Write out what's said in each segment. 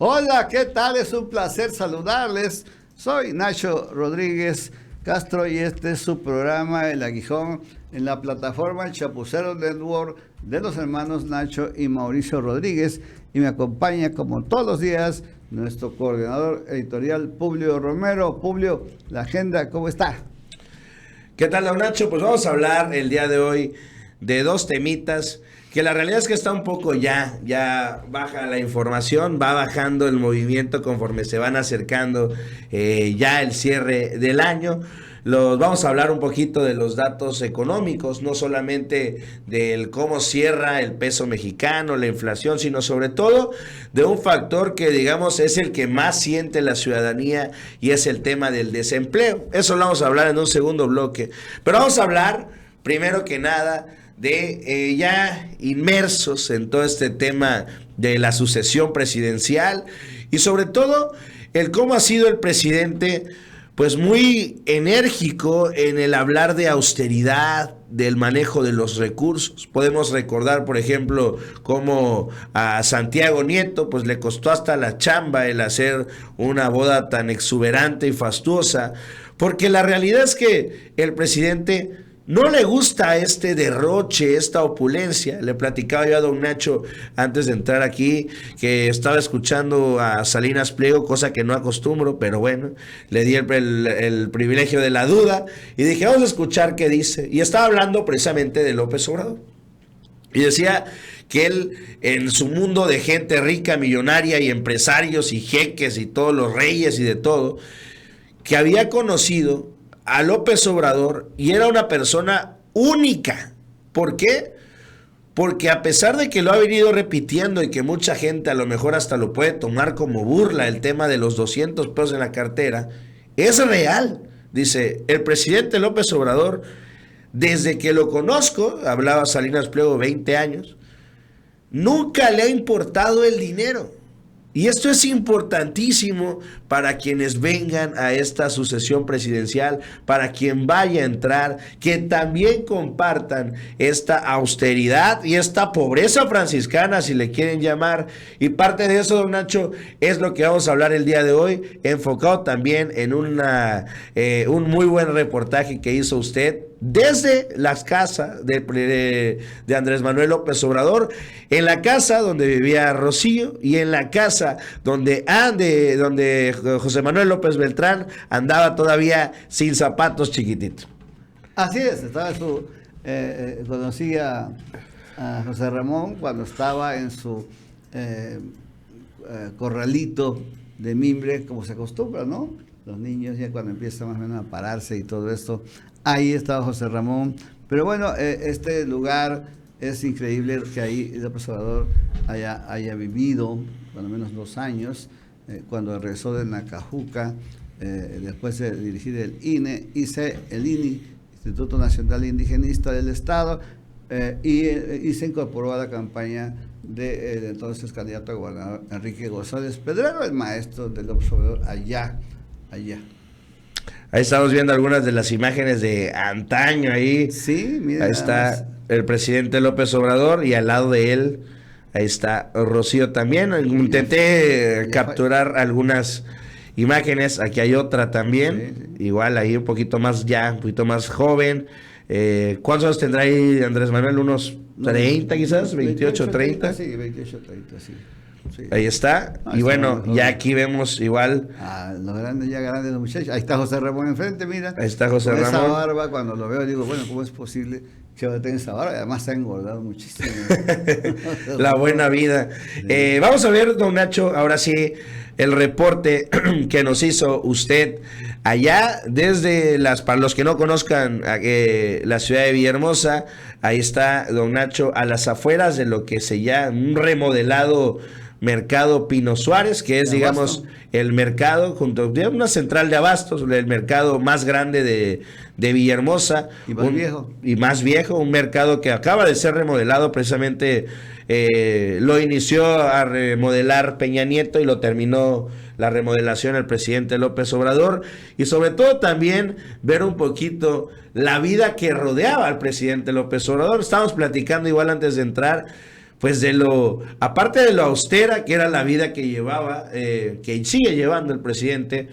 Hola, ¿qué tal? Es un placer saludarles. Soy Nacho Rodríguez Castro y este es su programa El Aguijón en la plataforma El Chapucero Network de los hermanos Nacho y Mauricio Rodríguez. Y me acompaña como todos los días nuestro coordinador editorial Publio Romero. Publio, la agenda, ¿cómo está? ¿Qué tal, don Nacho? Pues vamos a hablar el día de hoy de dos temitas que la realidad es que está un poco ya baja la información, va bajando el movimiento conforme se van acercando ya el cierre del año. Vamos a hablar un poquito de los datos económicos, no solamente del cómo cierra el peso mexicano, la inflación, sino sobre todo de un factor que digamos es el que más siente la ciudadanía y es el tema del desempleo. Eso lo vamos a hablar en un segundo bloque, pero vamos a hablar primero que nada de ya inmersos en todo este tema de la sucesión presidencial y sobre todo el cómo ha sido el presidente pues muy enérgico en el hablar de austeridad, del manejo de los recursos. Podemos recordar, por ejemplo, cómo a Santiago Nieto pues le costó hasta la chamba el hacer una boda tan exuberante y fastuosa, porque la realidad es que el presidente no le gusta este derroche, esta opulencia. Le platicaba yo a don Nacho antes de entrar aquí que estaba escuchando a Salinas Pliego, cosa que no acostumbro, pero bueno, le di el privilegio de la duda y dije, vamos a escuchar qué dice. Y estaba hablando precisamente de López Obrador. Y decía que él, en su mundo de gente rica, millonaria y empresarios y jeques y todos los reyes y de todo, que había conocido a López Obrador y era una persona única. ¿Por qué? Porque a pesar de que lo ha venido repitiendo y que mucha gente a lo mejor hasta lo puede tomar como burla el tema de los 200 pesos en la cartera, es real. Dice, el presidente López Obrador, desde que lo conozco, hablaba Salinas Pliego, 20 años, nunca le ha importado el dinero. Y esto es importantísimo para quienes vengan a esta sucesión presidencial, para quien vaya a entrar, que también compartan esta austeridad y esta pobreza franciscana, si le quieren llamar. Y parte de eso, don Nacho, es lo que vamos a hablar el día de hoy, enfocado también en un muy buen reportaje que hizo usted desde las casas de Andrés Manuel López Obrador, en la casa donde vivía Rocío y en la casa donde José Manuel López Beltrán andaba todavía sin zapatos chiquitito. Así es, estaba conocí a José Ramón cuando estaba en su corralito de mimbre, como se acostumbra, ¿no? Los niños ya cuando empiezan más o menos a pararse y todo esto. Ahí estaba José Ramón, pero bueno, este lugar es increíble que ahí López Obrador haya vivido por lo menos 2 años, cuando regresó de Nacajuca, después de dirigir el INE, Instituto Nacional Indigenista del Estado, y se incorporó a la campaña del entonces candidato a gobernador Enrique González Pedrero, el maestro de López Obrador allá. Ahí estamos viendo algunas de las imágenes de antaño ahí. Sí, miren. Ahí está el presidente López Obrador y al lado de él, ahí está Rocío también. Intenté capturar algunas imágenes. Aquí hay otra también. Sí. Igual ahí un poquito más joven. ¿Cuántos años tendrá ahí Andrés Manuel? ¿Unos 30 quizás? ¿28, 30? Sí, 28, 30, sí. Sí. Ahí está. Y bueno, ya aquí vemos igual. Los grandes los muchachos. Ahí está José Ramón enfrente, mira. Ahí está José Ramón. Esa barba, cuando lo veo, digo, bueno, ¿cómo es posible que tenga esa barba? Además se ha engordado muchísimo. La buena vida. Sí. Vamos a ver, don Nacho, ahora sí, el reporte que nos hizo usted allá desde para los que no conozcan la ciudad de Villahermosa. Ahí está, don Nacho, a las afueras de lo que se llama un remodelado Mercado Pino Suárez, que es, digamos, el mercado junto a una central de abastos, el mercado más grande de Villahermosa. Y más viejo, un mercado que acaba de ser remodelado precisamente, lo inició a remodelar Peña Nieto y lo terminó la remodelación el presidente López Obrador. Y sobre todo también ver un poquito la vida que rodeaba al presidente López Obrador. Estábamos platicando igual antes de entrar. pues aparte de lo austera que era la vida que llevaba, que sigue llevando el presidente,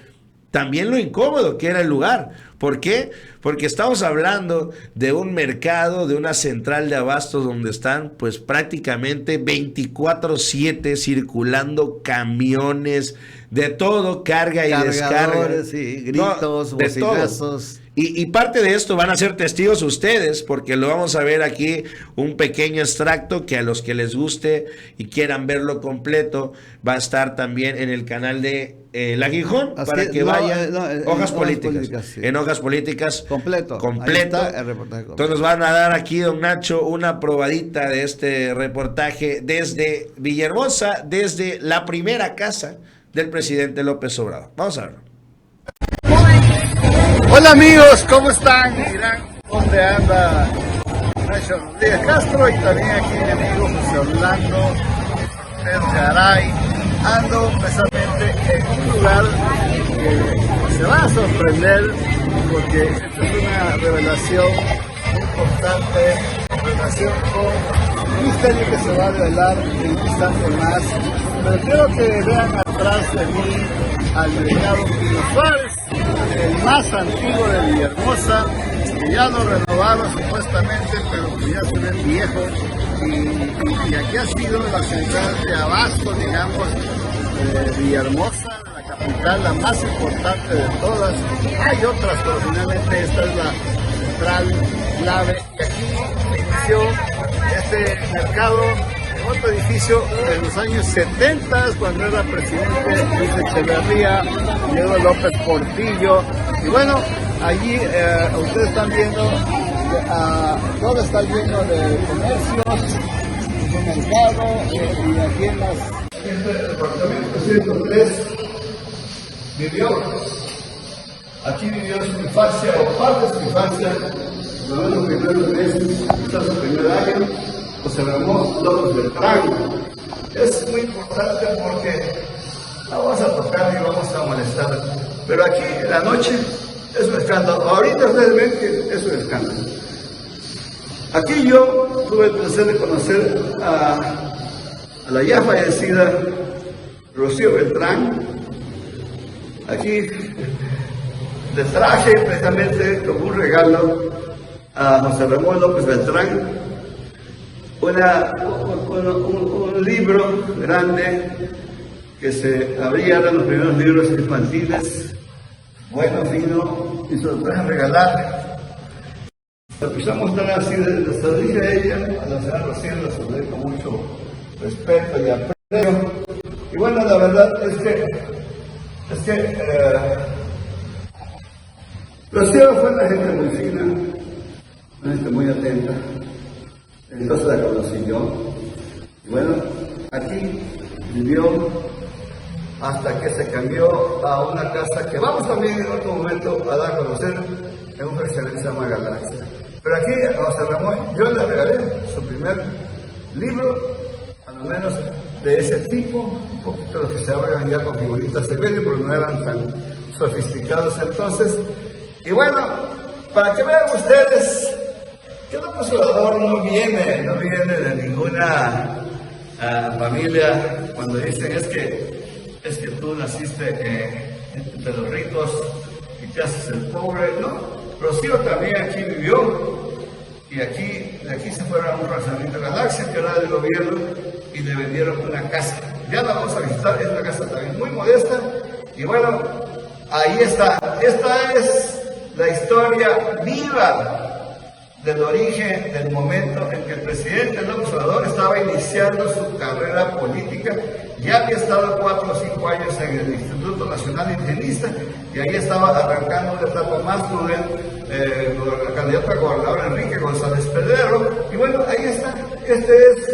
también lo incómodo que era el lugar. ¿Por qué? Porque estamos hablando de un mercado, de una central de abastos donde están pues prácticamente 24/7 circulando camiones de todo, carga y descarga. Sí, gritos, No, de bocinazos. Y parte de esto van a ser testigos ustedes, porque lo vamos a ver aquí, un pequeño extracto que a los que les guste y quieran verlo completo, va a estar también en el canal de El Aguijón, para que vayan. Hojas Políticas. Sí. En Hojas Políticas. Completo. Completo. Ahí está el reportaje completo. Entonces nos van a dar aquí, don Nacho, una probadita de este reportaje desde Villahermosa, desde la primera casa del presidente López Obrador. Vamos a verlo. Hola amigos, ¿cómo están? Dirán, ¿dónde anda Nacho Rodríguez Castro? Y también aquí mi amigo José Orlando Pedro Garay. Ando precisamente en un lugar que se va a sorprender porque es una revelación importante, revelación con un misterio que se va a revelar en un instante más. Pero quiero que vean atrás de mí al mercado Pino Suárez, el más antiguo de Villahermosa, que ya lo renovaron supuestamente, pero que ya se ve viejo, y aquí ha sido la central de abasto, digamos, de Villahermosa, la capital, la más importante de todas. Hay otras, pero finalmente esta es la central clave, y aquí inició este mercado, otro edificio de los años 70, cuando era presidente Luis Echeverría, Diego López Portillo, y bueno, allí ustedes están viendo, todo está lleno de comercios, de mercado, y aquí en este departamento 103 vivió, aquí vivió su infancia, o parte de su infancia, los primeros meses, hasta su primer año. José Ramón López Beltrán. Es muy importante porque vamos a tocar y vamos a molestar, pero aquí en la noche es un escándalo. Ahorita ustedes ven que es un escándalo. Aquí yo tuve el placer de conocer a la ya fallecida Rocío Beltrán. Aquí le traje precisamente como un regalo a José Ramón López Beltrán un libro grande que se abría, eran los primeros libros infantiles, bueno, fino, y se los traje a regalar. Lo empezó a mostrar así, se lo dije a ella, a la señora Rocío, la saludé con mucho respeto y aprecio. Y bueno, la verdad es que Rocío fue una gente muy fina, una gente muy atenta. Entonces la conocí yo. Y bueno, aquí vivió hasta que se cambió a una casa que vamos también en otro momento a dar a conocer en un restaurante que se llama Galaxia. Pero aquí a José Ramón yo le regalé su primer libro, a lo menos de ese tipo, un poquito de los que se abren ya con figuritas de medio, porque no eran tan sofisticados entonces. Y bueno, para que vean ustedes que López Obrador no viene de ninguna familia. Cuando dicen es que tú naciste entre los ricos y te haces el pobre, ¿no? Rocío también aquí vivió, y de aquí se fueron a un razonamiento de Galaxia, que era del gobierno, y le vendieron una casa. Ya la vamos a visitar, es una casa también muy modesta, y bueno, ahí está. Esta es la historia viva del origen, del momento en que el presidente López Obrador estaba iniciando su carrera política. Ya había estado 4 o 5 años en el Instituto Nacional Indigenista, y ahí estaba arrancando una etapa más con el candidato a gobernador Enrique González Pedrero. Y bueno, ahí está. Este es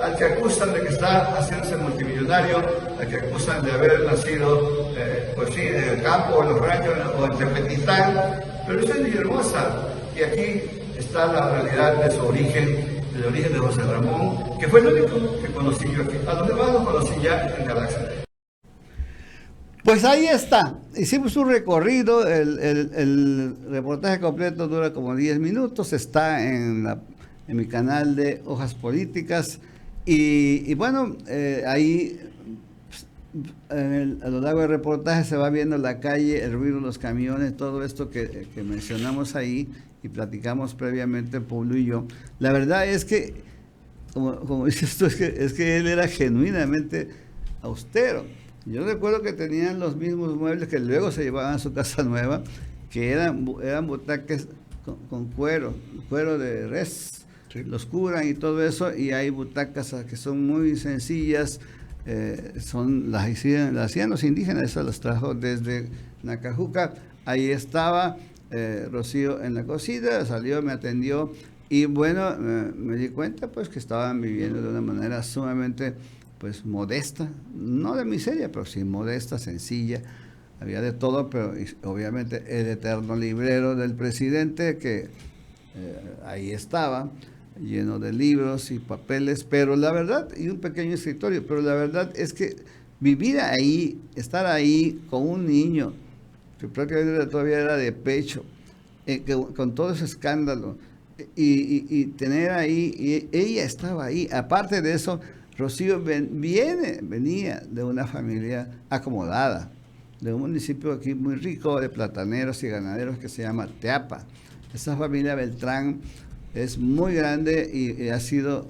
al que acusan de que está haciéndose multimillonario, al que acusan de haber nacido, pues sí, en el campo, o en los ranchos, o en Tepetitán, pero es en Villahermosa, y aquí está la realidad de su origen, del origen de José Ramón, que fue el único que conocí yo aquí. A los demás los conocí ya en Galaxia. Pues ahí está, hicimos un recorrido, el reportaje completo dura como 10 minutos, está en mi canal de Hojas Políticas, Y bueno, ahí a lo largo del reportaje se va viendo la calle, el ruido de los camiones, todo esto que mencionamos ahí y platicamos previamente, Pablo y yo. La verdad es que, como dices tú, es que él era genuinamente austero. Yo recuerdo que tenían los mismos muebles que luego se llevaban a su casa nueva, que eran butacas con cuero de res. Sí. Los curan y todo eso, y hay butacas que son muy sencillas, las hacían los indígenas, eso las trajo desde Nacajuca. Ahí estaba Rocío en la cocina, salió, me atendió, y bueno, me di cuenta pues que estaban viviendo de una manera sumamente pues modesta, no de miseria, pero sí modesta, sencilla. Había de todo, pero obviamente el eterno librero del presidente que ahí estaba, lleno de libros y papeles, pero la verdad, y un pequeño escritorio, pero la verdad es que vivir ahí, estar ahí con un niño, que prácticamente todavía era de pecho, con todo ese escándalo, y tener ahí, y ella estaba ahí. Aparte de eso, Rocío venía de una familia acomodada, de un municipio aquí muy rico de plataneros y ganaderos que se llama Teapa. Esa familia Beltrán es muy grande y ha sido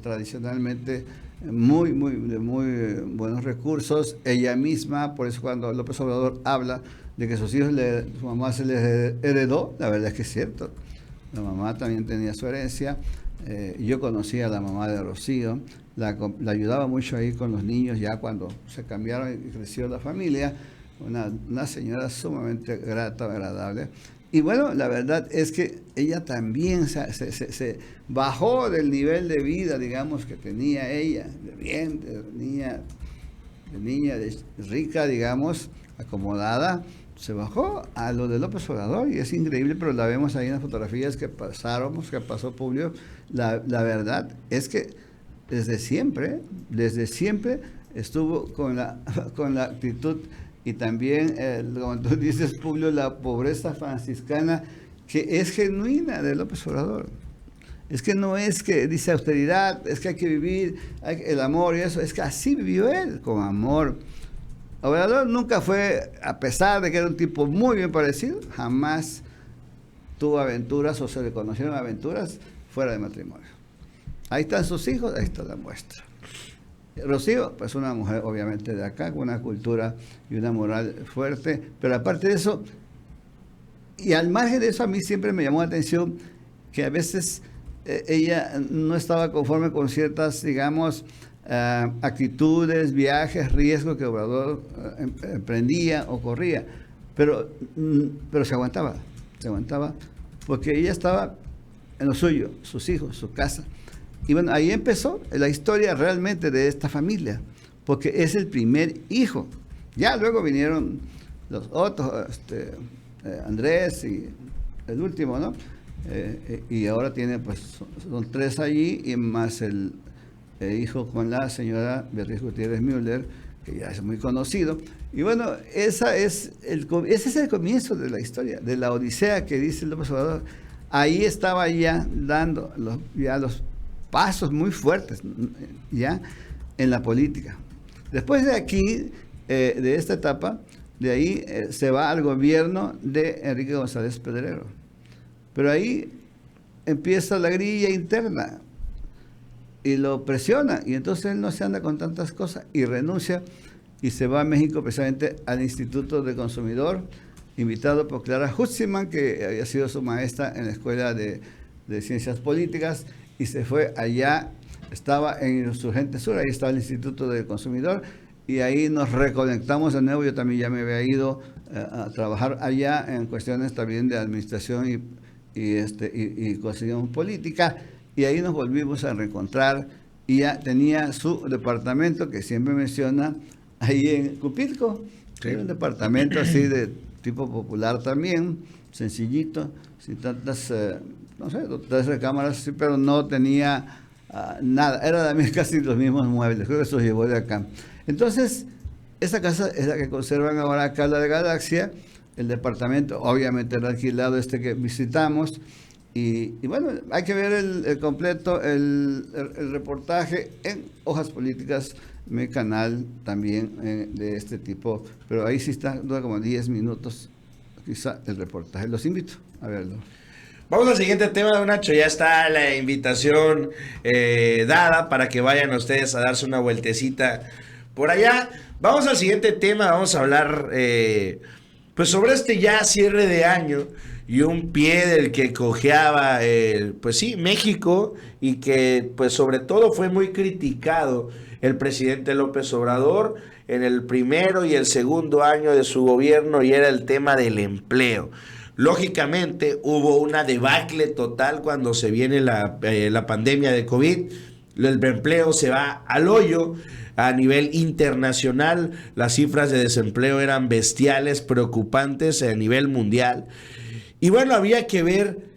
tradicionalmente de muy buenos recursos. Ella misma, por eso cuando López Obrador habla de que sus hijos, su mamá se les heredó, la verdad es que es cierto. La mamá también tenía su herencia. Yo conocí a la mamá de Rocío, la ayudaba mucho ahí con los niños ya cuando se cambiaron y creció la familia. Una señora sumamente grata, agradable. Y bueno, la verdad es que ella también se bajó del nivel de vida, digamos, que tenía ella, de niña rica, digamos, acomodada, se bajó a lo de López Obrador, y es increíble, pero la vemos ahí en las fotografías que pasó Publio. La verdad es que desde siempre estuvo con la actitud. Y también, como tú dices, Publio, la pobreza franciscana, que es genuina de López Obrador. Es que no es que dice austeridad, es que hay que vivir el amor y eso, es que así vivió él, con amor. Obrador nunca fue, a pesar de que era un tipo muy bien parecido, jamás tuvo aventuras o se le conocieron aventuras fuera de matrimonio. Ahí están sus hijos, ahí está la muestra. Rocío, pues una mujer obviamente de acá, con una cultura y una moral fuerte, pero aparte de eso, y al margen de eso, a mí siempre me llamó la atención que a veces ella no estaba conforme con ciertas, digamos, actitudes, viajes, riesgos que Obrador emprendía o corría, pero se aguantaba, porque ella estaba en lo suyo, sus hijos, su casa. Y bueno, ahí empezó la historia realmente de esta familia, porque es el primer hijo. Ya luego vinieron los otros, Andrés y el último, ¿no? Y ahora tiene, pues, son 3 allí, y más el hijo con la señora Beatriz Gutiérrez Müller, que ya es muy conocido. Y bueno, ese es el comienzo de la historia, de la odisea que dice López Obrador. Ahí estaba ya dando los pasos muy fuertes ya en la política. Después de aquí, de esta etapa, de ahí se va al gobierno de Enrique González Pedrero. Pero ahí empieza la grilla interna y lo presiona, y entonces él no se anda con tantas cosas y renuncia y se va a México, precisamente al Instituto del Consumidor, invitado por Clara Hutzman, que había sido su maestra en la Escuela de Ciencias Políticas, y se fue allá, estaba en Insurgente Sur, ahí estaba el Instituto del Consumidor, y ahí nos reconectamos de nuevo. Yo también ya me había ido a trabajar allá en cuestiones también de administración y cuestión política, y ahí nos volvimos a reencontrar, y ya tenía su departamento, que siempre menciona, ahí en Cupilco. Sí. Un departamento así de tipo popular también, sencillito, sin tantas, no sé, 3 recámaras, sí, pero no tenía nada, era también casi los mismos muebles, creo que eso llevó de acá. Entonces, esta casa es la que conservan ahora acá, la de Galaxia. El departamento obviamente era alquilado, que visitamos, Y bueno, hay que ver el completo, el reportaje en Hojas Políticas, mi canal también de este tipo, pero ahí sí está, dura como 10 minutos quizá el reportaje. Los invito a verlo. Vamos al siguiente tema, don Nacho. Ya está la invitación dada para que vayan ustedes a darse una vueltecita por allá. Vamos al siguiente tema. Vamos a hablar pues sobre este ya cierre de año y un pie del que cojeaba pues sí, México, y que pues sobre todo fue muy criticado el presidente López Obrador en el primero y el segundo año de su gobierno, y era el tema del empleo. Lógicamente hubo una debacle total cuando se viene la pandemia de COVID. El empleo se va al hoyo a nivel internacional. Las cifras de desempleo eran bestiales, preocupantes a nivel mundial. Y bueno, había que ver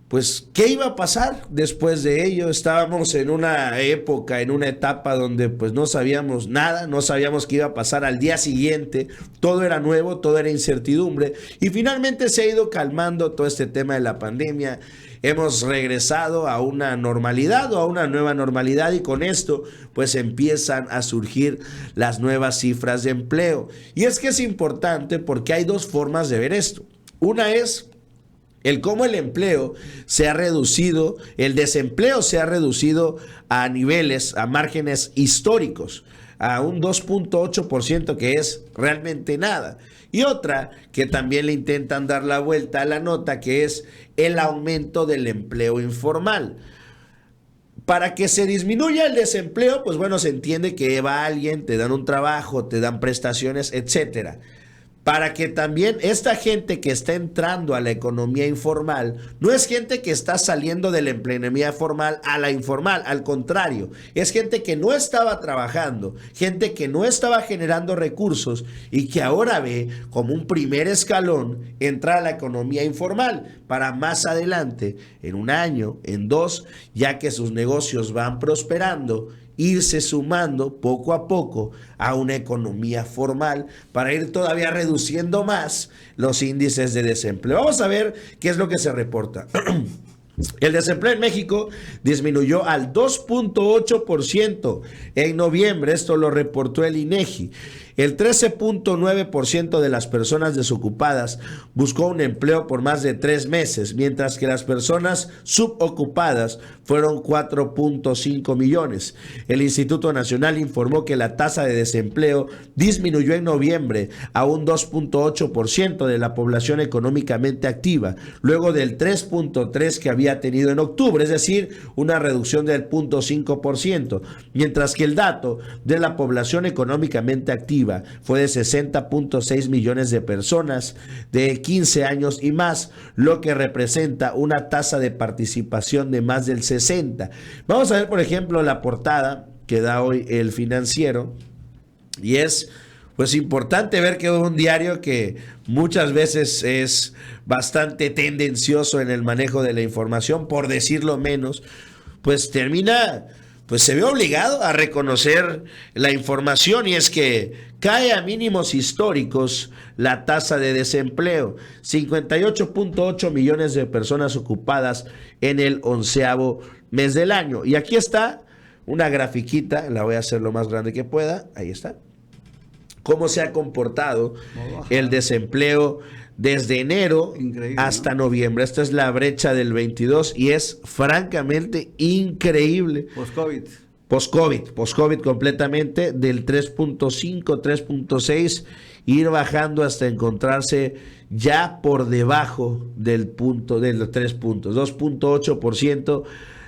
pues qué iba a pasar después de ello. Estábamos en una época, en una etapa donde pues no sabíamos nada, no sabíamos qué iba a pasar al día siguiente, todo era nuevo, todo era incertidumbre, y finalmente se ha ido calmando todo este tema de la pandemia. Hemos regresado a una normalidad o a una nueva normalidad, y con esto pues empiezan a surgir las nuevas cifras de empleo. Y es que es importante porque hay dos formas de ver esto. Una es el cómo el empleo se ha reducido, el desempleo se ha reducido a niveles, a márgenes históricos, a un 2.8%, que es realmente nada. Y otra que también le intentan dar la vuelta a la nota, que es el aumento del empleo informal. Para que se disminuya el desempleo, pues bueno, se entiende que va alguien, te dan un trabajo, te dan prestaciones, etcétera. Para que también esta gente que está entrando a la economía informal no es gente que está saliendo de la economía formal a la informal, al contrario, es gente que no estaba trabajando, gente que no estaba generando recursos y que ahora ve como un primer escalón entrar a la economía informal para más adelante, en un año, en dos, ya que sus negocios van prosperando, irse sumando poco a poco a una economía formal para ir todavía reduciendo más los índices de desempleo. Vamos a ver qué es lo que se reporta. El desempleo en México disminuyó al 2.8% en noviembre, esto lo reportó el INEGI. El 13.9% de las personas desocupadas buscó un empleo por más de 3 meses, mientras que las personas subocupadas fueron 4.5 millones. El Instituto Nacional informó que la tasa de desempleo disminuyó en noviembre a un 2.8% de la población económicamente activa, luego del 3.3% que había tenido en octubre, es decir, una reducción del 0.5%, mientras que el dato de la población económicamente activa fue de 60.6 millones de personas de 15 años y más, lo que representa una tasa de participación de más del 60%. Vamos a ver, por ejemplo, la portada que da hoy El Financiero, y es pues importante ver que un diario que muchas veces es bastante tendencioso en el manejo de la información, por decirlo menos, pues termina, pues se ve obligado a reconocer la información, y es que cae a mínimos históricos la tasa de desempleo, 58.8 millones de personas ocupadas en el 11º mes del año. Y aquí está una grafiquita, la voy a hacer lo más grande que pueda, ahí está. Cómo se ha comportado el desempleo desde enero hasta noviembre. Esta es la brecha del 22 y es francamente increíble. Post-COVID completamente, del 3.5, 3.6, ir bajando hasta encontrarse ya por debajo del punto de los 3 puntos, 2.8%.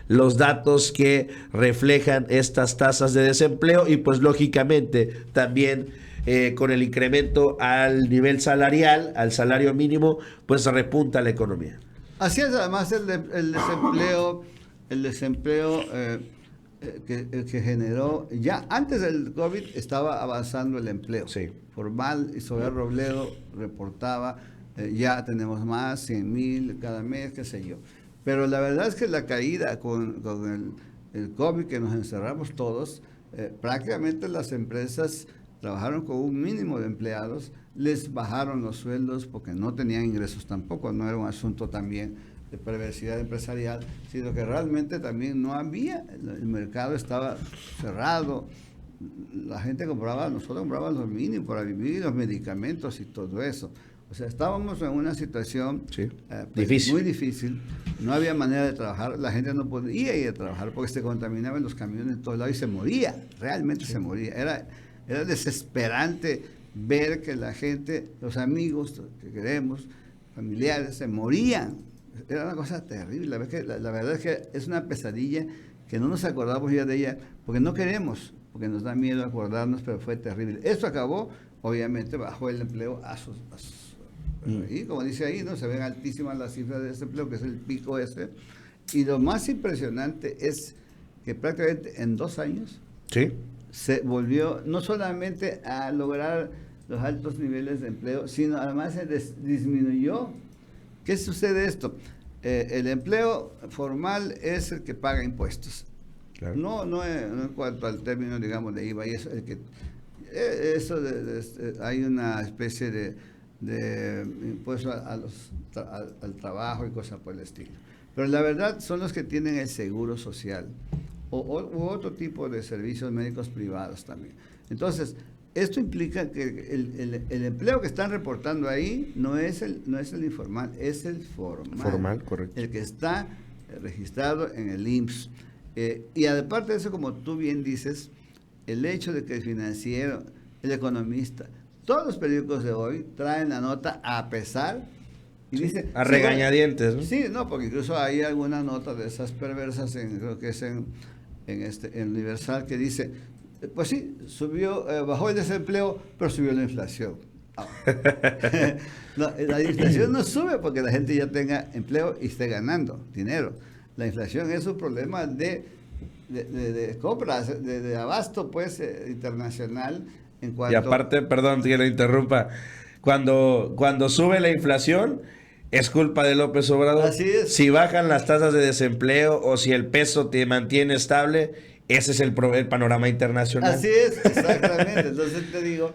Los datos que reflejan estas tasas de desempleo, y pues lógicamente también con el incremento al nivel salarial, al salario mínimo, pues repunta la economía. Así es, además el desempleo que generó, ya antes del COVID estaba avanzando el empleo. Sí. Formal, Isobel Robledo reportaba, ya tenemos más, 100,000 cada mes, qué sé yo. Pero la verdad es que la caída con el COVID, que nos encerramos todos, prácticamente las empresas trabajaron con un mínimo de empleados, les bajaron los sueldos porque no tenían ingresos tampoco, no era un asunto también de perversidad empresarial, sino que realmente también no había, el mercado estaba cerrado, la gente compraba, nosotros comprábamos lo mínimo para vivir, los medicamentos y todo eso. O sea, estábamos en una situación Sí. pues, Difícil. muy difícil, no había manera de trabajar, la gente no podía ir a trabajar porque se contaminaban los camiones en todos lados y se moría, realmente se moría. Era desesperante ver que la gente, los amigos que queremos, familiares, se morían. Era una cosa terrible. La verdad es que es una pesadilla que no nos acordamos ya de ella porque no queremos, porque nos da miedo acordarnos, pero fue terrible. Esto acabó, obviamente, bajó el empleo y como dice ahí, ¿no? Se ven altísimas las cifras de desempleo, que es el pico ese. Y lo más impresionante es que prácticamente en 2 años Sí. se volvió no solamente a lograr los altos niveles de empleo, sino además se disminuyó. ¿Qué sucede esto? El empleo formal es el que paga impuestos. Claro. No en cuanto al término, digamos, de IVA, y eso, hay una especie de impuesto al trabajo y cosas por el estilo. Pero la verdad son los que tienen el seguro social u otro tipo de servicios médicos privados también. Entonces, esto implica que el empleo que están reportando ahí no es el informal, es el formal. Formal, correcto. El que está registrado en el IMSS. Y aparte de eso, como tú bien dices, el hecho de que el Financiero, el Economista, todos los periódicos de hoy traen la nota a pesar y dice... A regañadientes, ¿no? Sí, no, porque incluso hay alguna nota de esas perversas, creo que es en Universal, que dice, pues sí, bajó el desempleo, pero subió la inflación. No, la inflación no sube porque la gente ya tenga empleo y esté ganando dinero. La inflación es un problema de compras, de abasto pues internacional en cuanto... Y aparte, perdón que lo interrumpa, cuando sube la inflación es culpa de López Obrador. Así es. Si bajan las tasas de desempleo o si el peso te mantiene estable, ese es el panorama internacional. Así es, exactamente. Entonces te digo,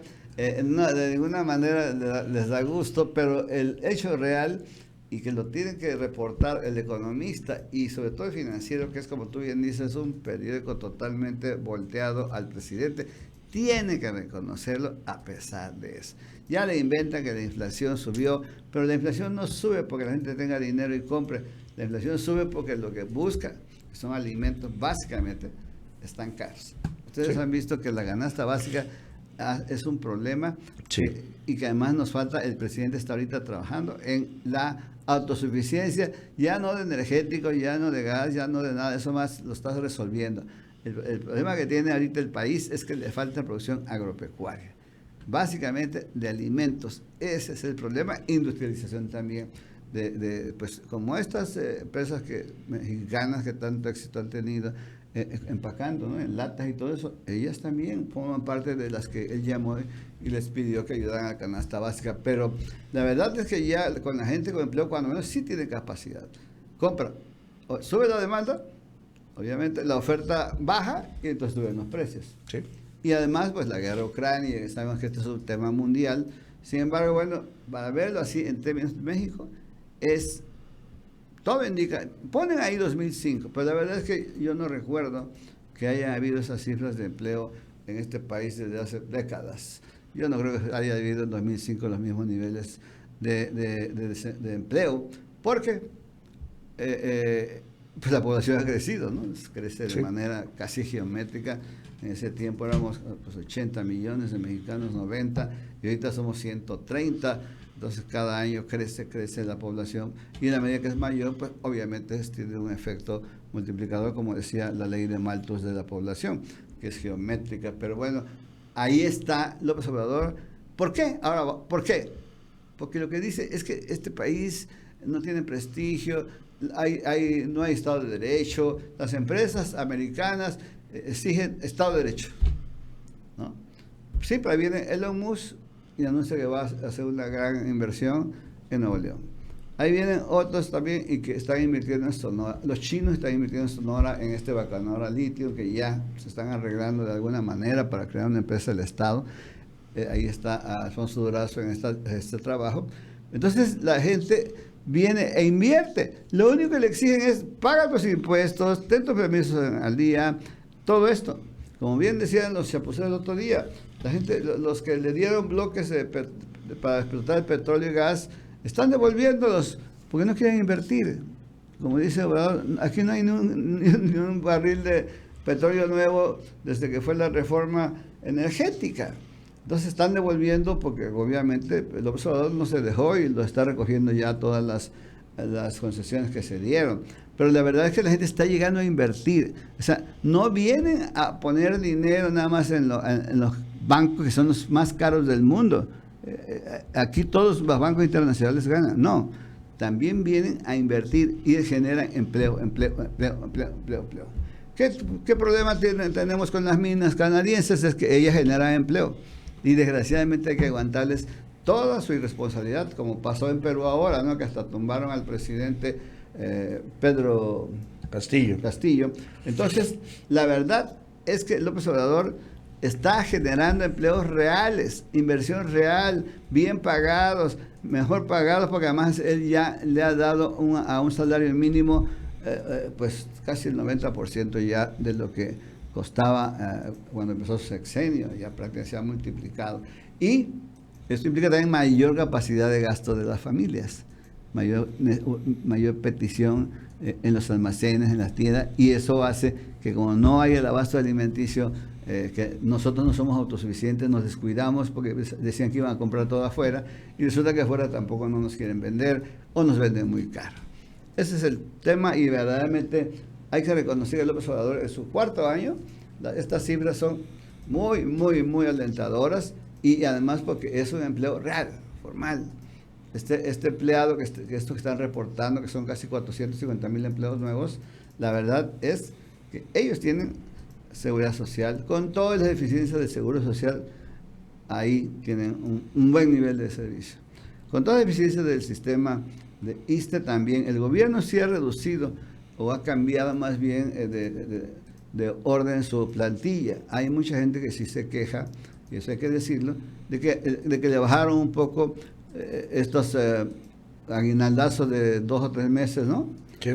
no, de ninguna manera les da gusto, pero el hecho real y que lo tienen que reportar el Economista y sobre todo el Financiero, que es como tú bien dices, un periódico totalmente volteado al presidente, tiene que reconocerlo a pesar de eso. Ya le inventan que la inflación subió, pero la inflación no sube porque la gente tenga dinero y compre. La inflación sube porque lo que busca, que son alimentos, básicamente, están caros. Ustedes han visto que la canasta básica es un problema y que además nos falta, el presidente está ahorita trabajando en la autosuficiencia, ya no de energéticos, ya no de gas, ya no de nada, eso más lo está resolviendo. El problema que tiene ahorita el país es que le falta producción agropecuaria, básicamente de alimentos. Ese es el problema. Industrialización también, pues como estas empresas mexicanas que tanto éxito han tenido, empacando, ¿no?, en latas y todo eso, ellas también forman parte de las que él llamó y les pidió que ayudaran a la canasta básica. Pero la verdad es que ya con la gente con empleo, cuando menos sí tiene capacidad, compra, sube la demanda, obviamente la oferta baja y entonces suben los precios. Sí. Y además, pues la guerra Ucrania, sabemos que este es un tema mundial. Sin embargo, bueno, para verlo así en términos de México, todo indica, ponen ahí 2005, pero la verdad es que yo no recuerdo que haya habido esas cifras de empleo en este país desde hace décadas. Yo no creo que haya habido en 2005 los mismos niveles de empleo, porque pues la población ha crecido, ¿no? Crece de manera casi geométrica. En ese tiempo éramos pues 80 millones de mexicanos, 90, y ahorita somos 130. Entonces cada año crece la población, y en la medida que es mayor, pues obviamente tiene un efecto multiplicador, como decía la ley de Malthus de la población, que es geométrica. Pero bueno, ahí está López Obrador. ¿Por qué? Ahora, ¿por qué? Porque lo que dice es que este país no tiene prestigio, no hay Estado de Derecho, las empresas americanas exigen Estado de Derecho, ¿no? Sí, pero ahí viene Elon Musk y anuncia que va a hacer una gran inversión en Nuevo León. Ahí vienen otros también y que están invirtiendo en Sonora. Los chinos están invirtiendo en Sonora, en este Bacanora Litio, que ya se están arreglando de alguna manera para crear una empresa del Estado. Ahí está Alfonso Durazo en este trabajo. Entonces la gente viene e invierte. Lo único que le exigen es paga tus impuestos, ten tus permisos al día, todo esto. Como bien decían los chapuceros el otro día, la gente, los que le dieron bloques para explotar el petróleo y gas, están devolviéndolos porque no quieren invertir. Como dice Obrador, aquí no hay ni un barril de petróleo nuevo desde que fue la reforma energética. Entonces están devolviendo porque obviamente el Obrador no se dejó y lo está recogiendo ya todas las concesiones que se dieron. Pero la verdad es que la gente está llegando a invertir. O sea, no vienen a poner dinero nada más en los bancos que son los más caros del mundo. Aquí todos los bancos internacionales ganan. No, también vienen a invertir y generan empleo. ¿Qué problema tenemos con las minas canadienses? Es que ellas generan empleo. Y desgraciadamente hay que aguantarles toda su irresponsabilidad, como pasó en Perú ahora, ¿no? Que hasta tumbaron al presidente Pedro Castillo. Entonces, la verdad es que López Obrador está generando empleos reales, inversión real, bien pagados, mejor pagados, porque además él ya le ha dado a un salario mínimo pues casi el 90% ya de lo que costaba cuando empezó su sexenio, ya prácticamente se ha multiplicado. Y esto implica también mayor capacidad de gasto de las familias, mayor petición en los almacenes, en las tiendas, y eso hace que como no hay el abasto alimenticio, que nosotros no somos autosuficientes, nos descuidamos porque decían que iban a comprar todo afuera y resulta que afuera tampoco no nos quieren vender o nos venden muy caro. Ese es el tema y verdaderamente hay que reconocer a López Obrador en su cuarto año. Estas cifras son muy alentadoras y además porque es un empleo real, formal. Este empleado que esto que están reportando, que son casi 450,000 empleos nuevos, la verdad es que ellos tienen seguridad social, con todas las deficiencias del seguro social, ahí tienen un buen nivel de servicio. Con todas las deficiencias del sistema de ISSSTE también, el gobierno sí ha reducido o ha cambiado más bien de orden su plantilla. Hay mucha gente que sí se queja, y eso hay que decirlo, de que le bajaron un poco estos aguinaldazos de 2 o 3 meses, ¿no? Sí.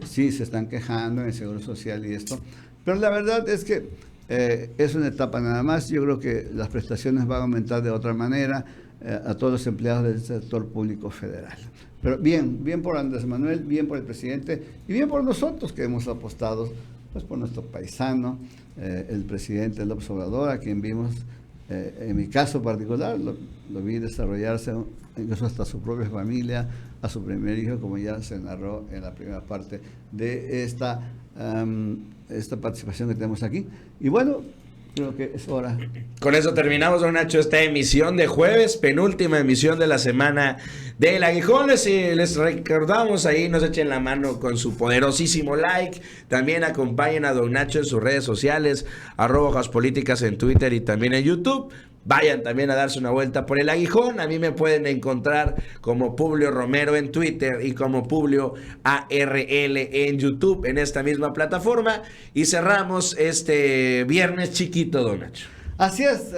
Sí, se están quejando en el Seguro Social y esto. Pero la verdad es que es una etapa nada más. Yo creo que las prestaciones van a aumentar de otra manera a todos los empleados del sector público federal. Pero bien por Andrés Manuel, bien por el presidente y bien por nosotros que hemos apostado pues por nuestro paisano, el presidente López Obrador, a quien vimos, en mi caso particular, lo vi desarrollarse incluso hasta su propia familia, a su primer hijo, como ya se narró en la primera parte de esta participación que tenemos aquí. Y bueno, creo que es hora. Con eso terminamos, don Nacho, esta emisión de jueves, penúltima emisión de la semana del Aguijón. Les recordamos ahí, nos echen la mano con su poderosísimo like. También acompañen a don Nacho en sus redes sociales, @hojaspolíticas en Twitter y también en YouTube. Vayan también a darse una vuelta por el Aguijón. A mí me pueden encontrar como Publio Romero en Twitter y como Publio ARL en YouTube, en esta misma plataforma. Y cerramos este viernes chiquito, don Nacho. Así es.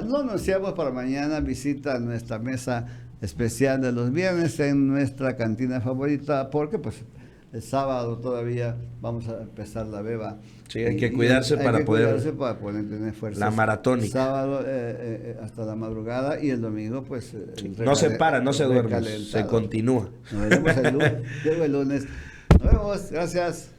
Lo anunciamos para mañana. Visita nuestra mesa especial de los viernes en nuestra cantina favorita, porque pues el sábado todavía vamos a empezar la beba. Sí, hay que cuidarse para poder tener fuerza. La maratónica. Sábado hasta la madrugada y el domingo pues... no se para, no se duerme, se continúa. Nos veremos el lunes. Nos vemos, gracias.